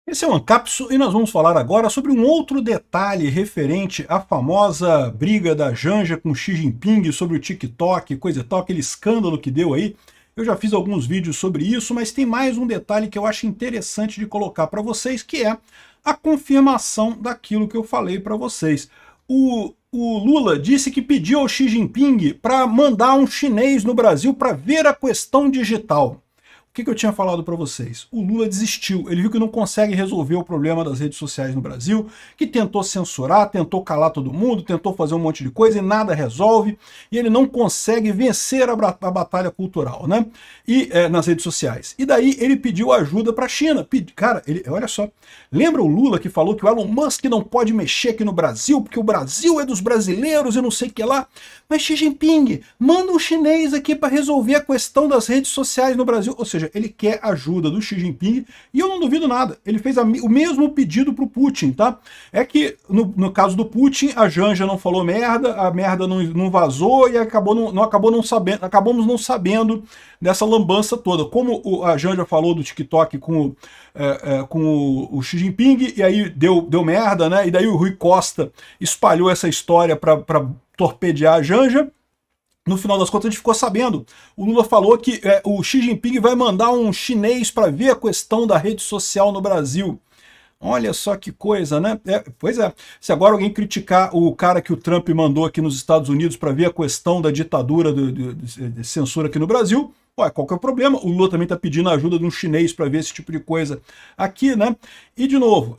Esse é o Ancapsu e nós vamos falar agora sobre um outro detalhe referente à famosa briga da Janja com Xi Jinping sobre o TikTok, coisa e tal, aquele escândalo que deu aí. Eu já fiz alguns vídeos sobre isso, mas tem mais um detalhe que eu acho interessante de colocar para vocês, que é a confirmação daquilo que eu falei para vocês. O Lula disse que pediu ao Xi Jinping para mandar um chinês no Brasil para ver a questão digital. O que eu tinha falado para vocês? O Lula desistiu, ele viu que não consegue resolver o problema das redes sociais no Brasil, que tentou censurar, tentou calar todo mundo, tentou fazer um monte de coisa e nada resolve, e ele não consegue vencer a batalha cultural, né? Nas redes sociais. E daí ele pediu ajuda para a China. Cara, olha só, lembra o Lula que falou que o Elon Musk não pode mexer aqui no Brasil, porque o Brasil é dos brasileiros e não sei o que lá? Mas Xi Jinping, manda um chinês aqui para resolver a questão das redes sociais no Brasil. Ou seja, ele quer ajuda do Xi Jinping, e eu não duvido nada, ele fez o mesmo pedido para o Putin, tá? É que, no caso do Putin, a Janja não falou merda, a merda não vazou, e acabamos não sabendo dessa lambança toda. Como a Janja falou do TikTok com o Xi Jinping, e aí deu merda, né? E daí o Rui Costa espalhou essa história para torpedear a Janja. No final das contas, a gente ficou sabendo. O Lula falou que o Xi Jinping vai mandar um chinês para ver a questão da rede social no Brasil. Olha só que coisa, né? Pois é. Se agora alguém criticar o cara que o Trump mandou aqui nos Estados Unidos para ver a questão da ditadura de censura aqui no Brasil, ué, qual que é o problema? O Lula também está pedindo a ajuda de um chinês para ver esse tipo de coisa aqui, né? E, de novo,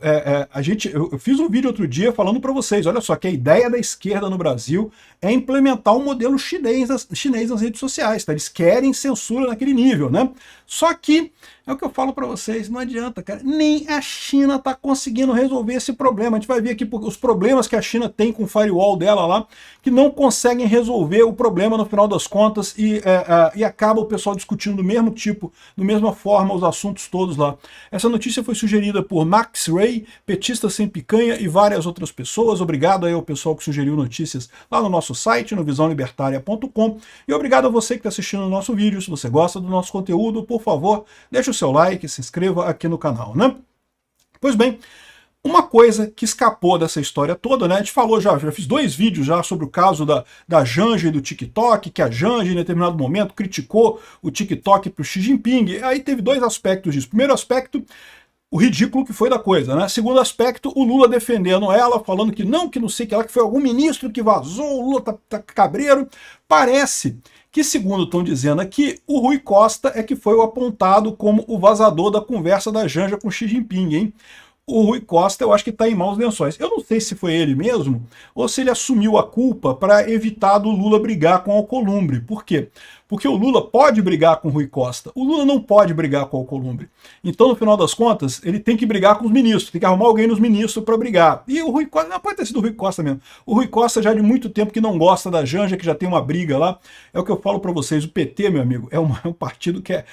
eu fiz um vídeo outro dia falando para vocês, olha só, que a ideia da esquerda no Brasil é implementar um modelo chinês nas redes sociais, tá? Eles querem censura naquele nível, né? Só que, é o que eu falo para vocês, não adianta, cara, nem a China está conseguindo resolver esse problema. A gente vai ver aqui os problemas que a China tem com o firewall dela lá, que não conseguem resolver o problema no final das contas, e acaba o pessoal discutindo do mesmo tipo, da mesma forma, os assuntos todos lá. Essa notícia foi sugerida por Max Ray, petista sem picanha, e várias outras pessoas. Obrigado aí ao pessoal que sugeriu notícias lá no nosso site, no visãolibertaria.com, e obrigado a você que está assistindo o nosso vídeo. Se você gosta do nosso conteúdo, por favor, deixe o seu like, se inscreva aqui no canal, né? Pois bem, uma coisa que escapou dessa história toda, né? A gente falou já fiz 2 vídeos já sobre o caso da Janja e do TikTok, que a Janja, em determinado momento, criticou o TikTok para o Xi Jinping. Aí teve 2 aspectos disso. Primeiro aspecto, o ridículo que foi da coisa, né? Segundo aspecto, o Lula defendendo ela, falando que não sei que ela, que foi algum ministro que vazou, o Lula tá cabreiro. Parece que, segundo estão dizendo aqui, o Rui Costa é que foi o apontado como o vazador da conversa da Janja com Xi Jinping, hein? O Rui Costa, eu acho que está em maus lençóis. Eu não sei se foi ele mesmo, ou se ele assumiu a culpa para evitar do Lula brigar com o Alcolumbre. Por quê? Porque o Lula pode brigar com o Rui Costa. O Lula não pode brigar com o Alcolumbre. Então, no final das contas, ele tem que brigar com os ministros, tem que arrumar alguém nos ministros para brigar. E o Rui Costa, não pode ter sido o Rui Costa mesmo. O Rui Costa já de muito tempo que não gosta da Janja, que já tem uma briga lá. É o que eu falo para vocês, o PT, meu amigo, é um partido que é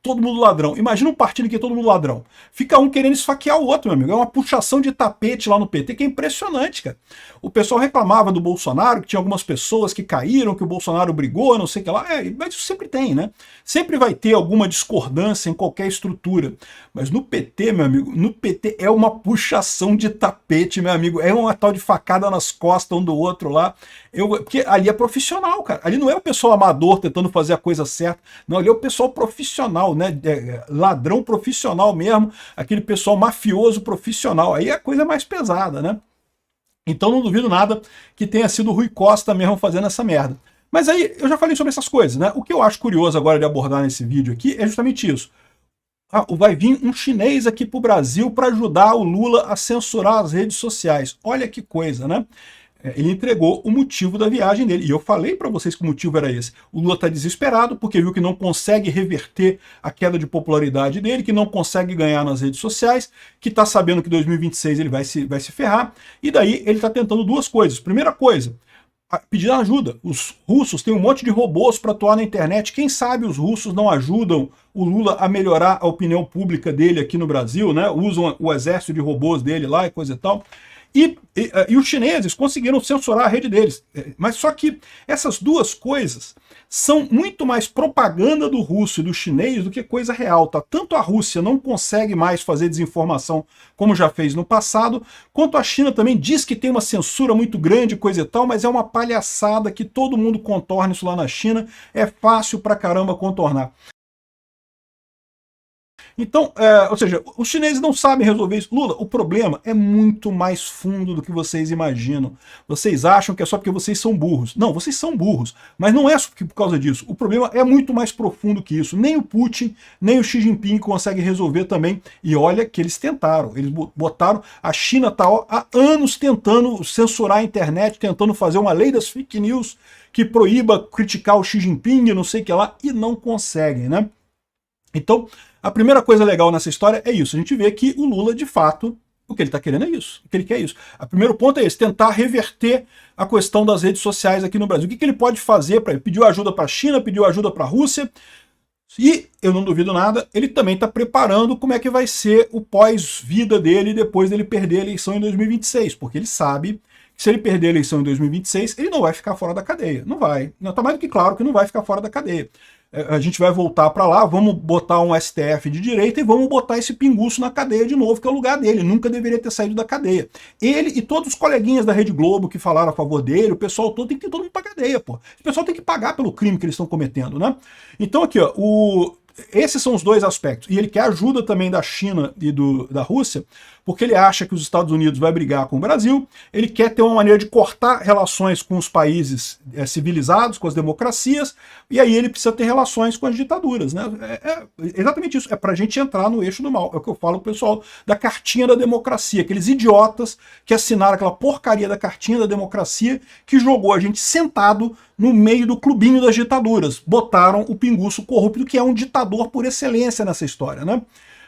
todo mundo ladrão. Imagina um partido que é todo mundo ladrão. Fica um querendo esfaquear o outro, meu amigo. É uma puxação de tapete lá no PT que é impressionante, cara. O pessoal reclamava do Bolsonaro, que tinha algumas pessoas que caíram, que o Bolsonaro brigou, não sei o que lá. Mas isso sempre tem, né? Sempre vai ter alguma discordância em qualquer estrutura. Mas no PT, meu amigo, no PT é uma puxação de tapete, meu amigo. É uma tal de facada nas costas um do outro lá. Porque ali é profissional, cara. Ali não é o pessoal amador tentando fazer a coisa certa. Não, ali é o pessoal profissional, né? Ladrão profissional mesmo. Aquele pessoal mafioso profissional. Aí é a coisa mais pesada, né? Então não duvido nada que tenha sido o Rui Costa mesmo fazendo essa merda. Mas aí, eu já falei sobre essas coisas, né? O que eu acho curioso agora de abordar nesse vídeo aqui é justamente isso. Vai vir um chinês aqui pro Brasil para ajudar o Lula a censurar as redes sociais. Olha que coisa, né? Ele entregou o motivo da viagem dele. E eu falei para vocês que o motivo era esse. O Lula está desesperado porque viu que não consegue reverter a queda de popularidade dele, que não consegue ganhar nas redes sociais, que está sabendo que em 2026 ele vai se ferrar. E daí ele está tentando 2 coisas. Primeira coisa, pedir ajuda. Os russos têm um monte de robôs para atuar na internet. Quem sabe os russos não ajudam o Lula a melhorar a opinião pública dele aqui no Brasil, né? Usam o exército de robôs dele lá e coisa e tal. E os chineses conseguiram censurar a rede deles. Mas só que essas duas coisas são muito mais propaganda do russo e do chinês do que coisa real, tá? Tanto a Rússia não consegue mais fazer desinformação como já fez no passado, quanto a China também diz que tem uma censura muito grande, coisa e tal, mas é uma palhaçada que todo mundo contorna isso lá na China, é fácil pra caramba contornar. Então, ou seja, os chineses não sabem resolver isso. Lula, o problema é muito mais fundo do que vocês imaginam. Vocês acham que é só porque vocês são burros. Não, vocês são burros, mas não é só por causa disso. O problema é muito mais profundo que isso. Nem o Putin, nem o Xi Jinping conseguem resolver também. E olha que eles tentaram. Eles botaram... A China está há anos tentando censurar a internet, tentando fazer uma lei das fake news que proíba criticar o Xi Jinping, não sei o que lá, e não conseguem, né? Então, a primeira coisa legal nessa história é isso. A gente vê que o Lula, de fato, o que ele está querendo é isso. O que ele quer é isso. O primeiro ponto é esse, tentar reverter a questão das redes sociais aqui no Brasil. O que ele pode fazer para ele? Pediu ajuda para a China, pediu ajuda para a Rússia. E, eu não duvido nada, ele também está preparando como é que vai ser o pós-vida dele depois dele perder a eleição em 2026. Porque ele sabe que se ele perder a eleição em 2026, ele não vai ficar fora da cadeia. Não vai. Está mais do que claro que não vai ficar fora da cadeia. A gente vai voltar para lá, vamos botar um STF de direita e vamos botar esse pinguço na cadeia de novo, que é o lugar dele. Nunca deveria ter saído da cadeia. Ele e todos os coleguinhas da Rede Globo que falaram a favor dele, o pessoal todo tem que ter todo mundo pra cadeia, pô. O pessoal tem que pagar pelo crime que eles estão cometendo, né? Então aqui, ó, esses são os dois aspectos. E ele quer ajuda também da China e da Rússia, porque ele acha que os Estados Unidos vai brigar com o Brasil, ele quer ter uma maneira de cortar relações com os países civilizados, com as democracias, e aí ele precisa ter relações com as ditaduras, né? É exatamente isso, é pra gente entrar no eixo do mal. É o que eu falo pro pessoal da cartinha da democracia, aqueles idiotas que assinaram aquela porcaria da cartinha da democracia que jogou a gente sentado no meio do clubinho das ditaduras. Botaram o pinguço corrupto, que é um ditador por excelência nessa história, né?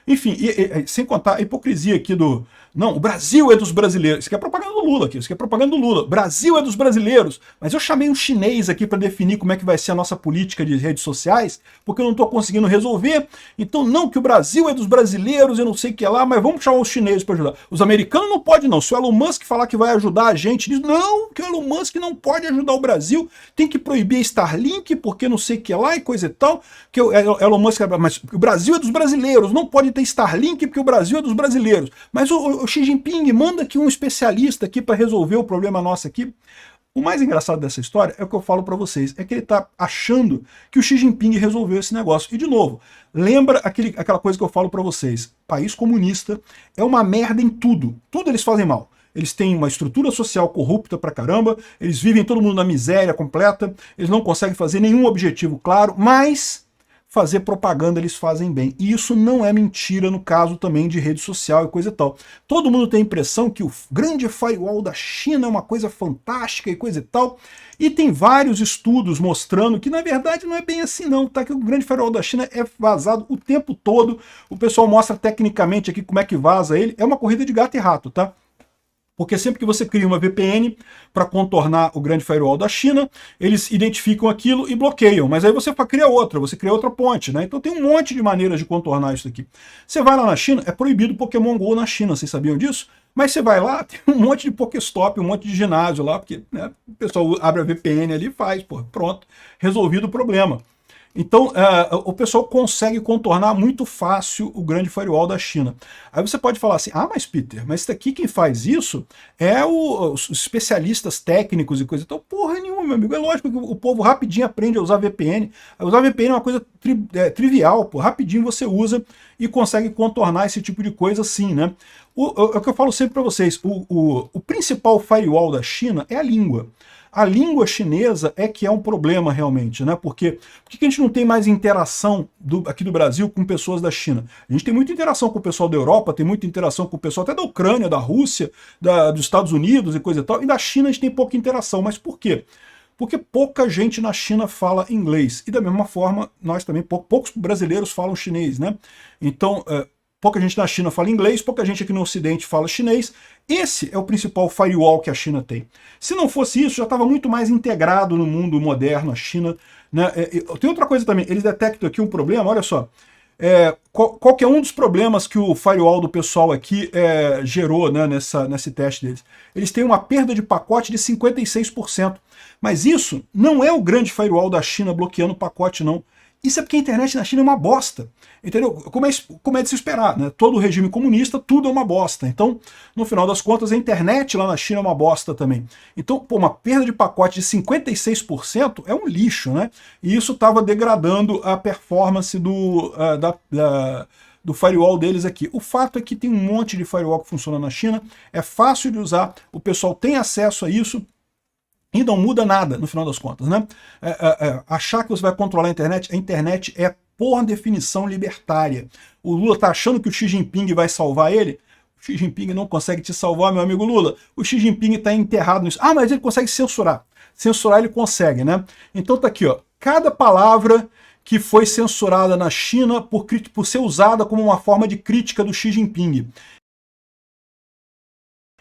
Enfim, sem contar a hipocrisia aqui do... Não, o Brasil é dos brasileiros. Isso aqui é propaganda do Lula aqui, isso aqui é propaganda do Lula. Brasil é dos brasileiros. Mas eu chamei um chinês aqui para definir como é que vai ser a nossa política de redes sociais, porque eu não estou conseguindo resolver. Então, não, que o Brasil é dos brasileiros, eu não sei o que lá, mas vamos chamar os chineses para ajudar. Os americanos não podem não. Se o Elon Musk falar que vai ajudar a gente, diz, não, que o Elon Musk não pode ajudar o Brasil, tem que proibir a Starlink, porque não sei o que lá e coisa e tal, que o Elon Musk... Mas o Brasil é dos brasileiros, não pode ter Starlink porque o Brasil é dos brasileiros. Mas o Xi Jinping manda aqui um especialista aqui para resolver o problema nosso aqui. O mais engraçado dessa história é o que eu falo para vocês, é que ele está achando que o Xi Jinping resolveu esse negócio. E de novo, lembra aquela coisa que eu falo para vocês, país comunista é uma merda em tudo. Tudo eles fazem mal. Eles têm uma estrutura social corrupta pra caramba, eles vivem todo mundo na miséria completa, eles não conseguem fazer nenhum objetivo claro, mas fazer propaganda eles fazem bem. E isso não é mentira no caso também de rede social e coisa e tal. Todo mundo tem a impressão que o grande firewall da China é uma coisa fantástica e coisa e tal. E tem vários estudos mostrando que na verdade não é bem assim não, tá? Que o grande firewall da China é vazado o tempo todo. O pessoal mostra tecnicamente aqui como é que vaza ele. É uma corrida de gato e rato, tá? Porque sempre que você cria uma VPN para contornar o grande firewall da China, eles identificam aquilo e bloqueiam. Mas aí você cria outra ponte, né? Então tem um monte de maneiras de contornar isso aqui. Você vai lá na China, é proibido Pokémon GO na China, vocês sabiam disso? Mas você vai lá, tem um monte de Pokéstop, um monte de ginásio lá, porque né, o pessoal abre a VPN ali e faz, pô, pronto, resolvido o problema. Então, o pessoal consegue contornar muito fácil o grande firewall da China. Aí você pode falar assim, mas Peter, mas isso daqui quem faz isso é os especialistas técnicos e coisa e tal. Porra nenhuma, meu amigo. É lógico que o povo rapidinho aprende a usar VPN. Usar VPN é uma coisa trivial, pô. Rapidinho você usa e consegue contornar esse tipo de coisa assim, né? O que eu falo sempre para vocês, o principal firewall da China é a língua. A língua chinesa é que é um problema realmente, né? Por que a gente não tem mais interação aqui do Brasil com pessoas da China? A gente tem muita interação com o pessoal da Europa, tem muita interação com o pessoal até da Ucrânia, da Rússia, dos Estados Unidos e coisa e tal, e da China a gente tem pouca interação. Mas por quê? Porque pouca gente na China fala inglês. E da mesma forma, nós também, poucos brasileiros falam chinês, né? Então, pouca gente na China fala inglês, pouca gente aqui no Ocidente fala chinês. Esse é o principal firewall que a China tem. Se não fosse isso, já estava muito mais integrado no mundo moderno, a China. Né? Tem outra coisa também, eles detectam aqui um problema, olha só. Qual que é um dos problemas que o firewall do pessoal aqui gerou, né, nesse teste deles? Eles têm uma perda de pacote de 56%. Mas isso não é o grande firewall da China bloqueando o pacote, não. Isso é porque a internet na China é uma bosta. Entendeu? Como é de se esperar, né? Todo regime comunista, tudo é uma bosta. Então, no final das contas, a internet lá na China é uma bosta também. Então, pô, uma perda de pacote de 56% é um lixo, né? E isso estava degradando a performance do firewall deles aqui. O fato é que tem um monte de firewall que funciona na China, é fácil de usar, o pessoal tem acesso a isso, e não muda nada, no final das contas, né? Achar que você vai controlar a internet é, por definição, libertária. O Lula está achando que o Xi Jinping vai salvar ele? O Xi Jinping não consegue te salvar, meu amigo Lula. O Xi Jinping está enterrado nisso. Ah, mas ele consegue censurar. Censurar ele consegue, né? Então tá aqui, ó. Cada palavra que foi censurada na China por ser usada como uma forma de crítica do Xi Jinping.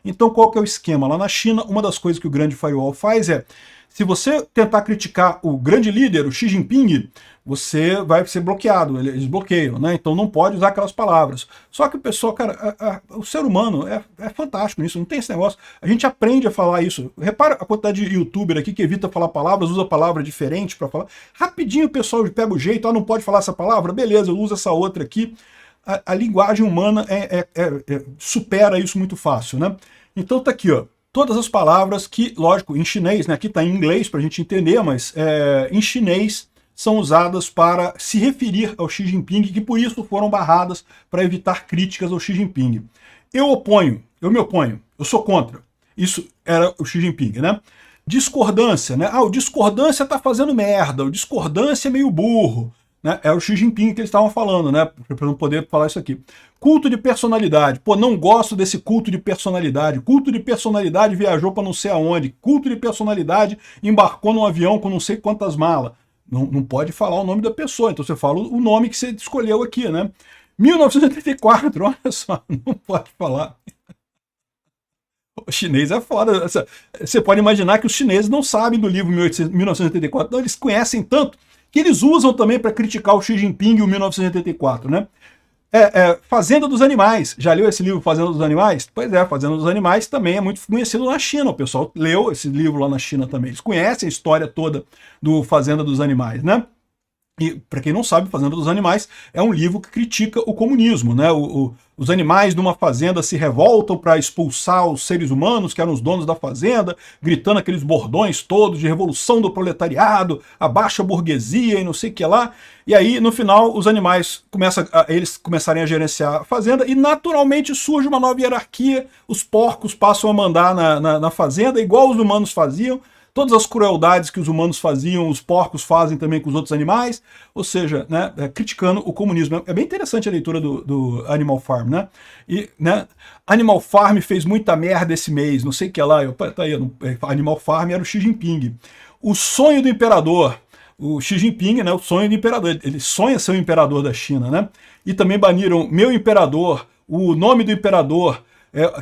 Então qual que é o esquema? Lá na China, uma das coisas que o grande firewall faz é, se você tentar criticar o grande líder, o Xi Jinping, você vai ser bloqueado, eles bloqueiam, né? Então não pode usar aquelas palavras. Só que o pessoal, cara, o ser humano é fantástico nisso, não tem esse negócio. A gente aprende a falar isso. Repara a quantidade de youtuber aqui que evita falar palavras, usa palavra diferente para falar. Rapidinho o pessoal pega o jeito, não pode falar essa palavra? Beleza, eu uso essa outra aqui. A linguagem humana supera isso muito fácil, né? Então tá aqui, ó, todas as palavras que, lógico, em chinês, né, aqui tá em inglês pra gente entender, mas em chinês são usadas para se referir ao Xi Jinping, que por isso foram barradas para evitar críticas ao Xi Jinping. Eu me oponho, eu sou contra. Isso era o Xi Jinping, né? Discordância, né? O discordância tá fazendo merda, o discordância é meio burro. Né? É o Xi Jinping que eles estavam falando, né? Para não poder falar isso aqui. Culto de personalidade. Pô, não gosto desse culto de personalidade. Culto de personalidade viajou para não sei aonde. Culto de personalidade embarcou num avião com não sei quantas malas. Não pode falar o nome da pessoa, então você fala o nome que você escolheu aqui, né? 1984, olha só, não pode falar. O chinês é foda. Você pode imaginar que os chineses não sabem do livro 1984, então eles conhecem tanto que eles usam também para criticar o Xi Jinping e o 1984, né? Fazenda dos Animais. Já leu esse livro Fazenda dos Animais? Pois é, Fazenda dos Animais também é muito conhecido na China. O pessoal leu esse livro lá na China também. Eles conhecem a história toda do Fazenda dos Animais, né? E, para quem não sabe, Fazenda dos Animais é um livro que critica o comunismo, né? Os animais numa fazenda se revoltam para expulsar os seres humanos, que eram os donos da fazenda, gritando aqueles bordões todos de revolução do proletariado, a baixa burguesia e não sei o que lá. E aí, no final, os animais eles começarem a gerenciar a fazenda e, naturalmente, surge uma nova hierarquia. Os porcos passam a mandar na fazenda, igual os humanos faziam. Todas as crueldades que os humanos faziam, os porcos fazem também com os outros animais, ou seja, né, criticando o comunismo. É bem interessante a leitura do Animal Farm, né? E, né, Animal Farm fez muita merda esse mês, não sei o que lá, tá aí, Animal Farm era o Xi Jinping. O sonho do imperador, o Xi Jinping, né, o sonho do imperador, ele sonha ser o imperador da China, né? E também baniram meu imperador, o nome do imperador,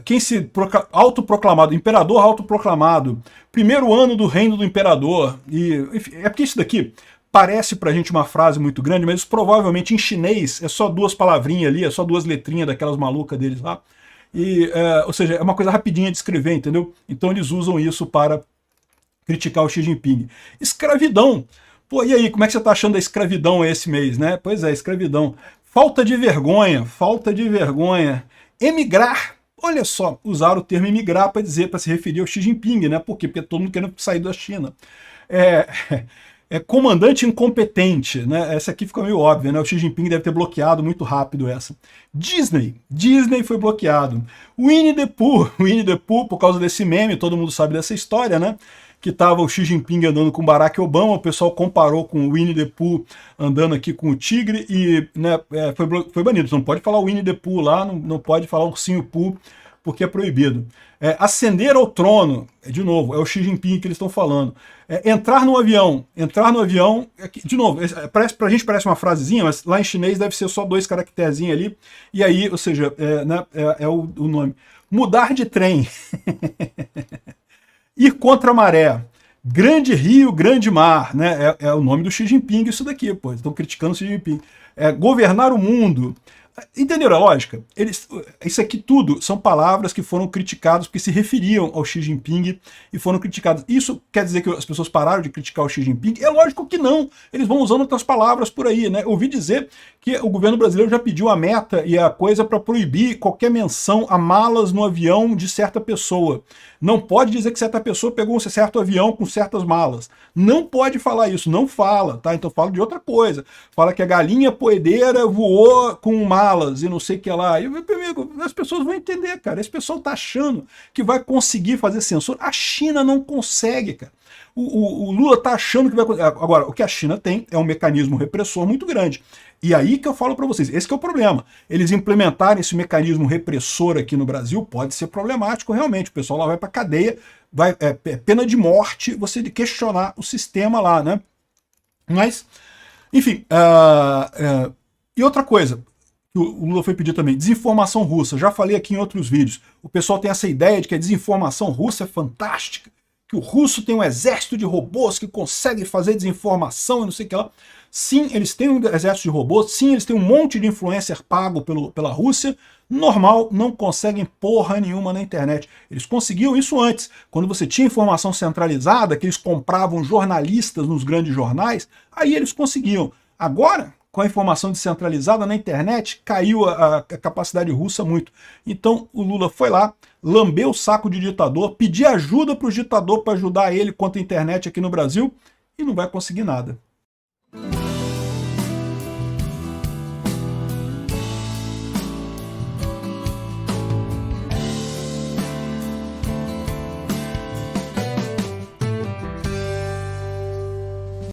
quem se autoproclamado, imperador autoproclamado, primeiro ano do reino do imperador, e enfim, é porque isso daqui parece pra gente uma frase muito grande, mas provavelmente em chinês é só duas palavrinhas ali, é só duas letrinhas daquelas malucas deles lá, ou seja, é uma coisa rapidinha de escrever, entendeu? Então eles usam isso para criticar o Xi Jinping. Escravidão. Pô, e aí, como é que você tá achando da escravidão esse mês, né? Pois é, escravidão. Falta de vergonha, falta de vergonha. Emigrar. Olha só, usaram o termo emigrar para se referir ao Xi Jinping, né? Por quê? Porque todo mundo querendo sair da China. Comandante incompetente, né? Essa aqui fica meio óbvia, né? O Xi Jinping deve ter bloqueado muito rápido essa. Disney foi bloqueado. Winnie the Pooh, por causa desse meme, todo mundo sabe dessa história, né? Que estava o Xi Jinping andando com Barack Obama, o pessoal comparou com o Winnie the Pooh andando aqui com o tigre e, né, foi banido. Você não pode falar Winnie the Pooh lá, não pode falar Ursinho Pooh, porque é proibido. Ascender ao trono, de novo, é o Xi Jinping que eles estão falando. Entrar no avião, de novo, pra gente parece uma frasezinha, mas lá em chinês deve ser só 2 caracterezinhos ali, e aí, ou seja, né, o nome. Mudar de trem. Ir contra a maré. Grande rio, grande mar, né? É o nome do Xi Jinping isso daqui, pô. Estão criticando o Xi Jinping. governar o mundo. Entenderam a lógica? Isso aqui tudo são palavras que foram criticadas porque se referiam ao Xi Jinping e foram criticadas. Isso quer dizer que as pessoas pararam de criticar o Xi Jinping? É lógico que não. Eles vão usando outras palavras por aí, né? Eu ouvi dizer que o governo brasileiro já pediu a meta e a coisa para proibir qualquer menção a malas no avião de certa pessoa. Não pode dizer que certa pessoa pegou um certo avião com certas malas. Não pode falar isso, não fala, tá? Então fala de outra coisa. Fala que a galinha poedeira voou com malas e não sei o que lá. E, meu amigo, as pessoas vão entender, cara. Esse pessoal tá achando que vai conseguir fazer censura. A China não consegue, cara. O Lula tá achando que vai conseguir. Agora, o que a China tem é um mecanismo repressor muito grande. E aí que eu falo para vocês, esse que é o problema. Eles implementarem esse mecanismo repressor aqui no Brasil pode ser problemático realmente. O pessoal lá vai para cadeia, pena de morte você de questionar o sistema lá, né? Mas, enfim, e outra coisa, que o Lula foi pedir também, desinformação russa. Já falei aqui em outros vídeos. O pessoal tem essa ideia de que a desinformação russa é fantástica, que o russo tem um exército de robôs que consegue fazer desinformação e não sei o que lá. Sim, eles têm um exército de robôs, sim, eles têm um monte de influencer pago pela Rússia, normal, não conseguem porra nenhuma na internet. Eles conseguiam isso antes, quando você tinha informação centralizada, que eles compravam jornalistas nos grandes jornais, aí eles conseguiam. Agora, com a informação descentralizada na internet, caiu a capacidade russa muito. Então o Lula foi lá, lambeu o saco de ditador, pediu ajuda para o ditador para ajudar ele contra a internet aqui no Brasil, e não vai conseguir nada.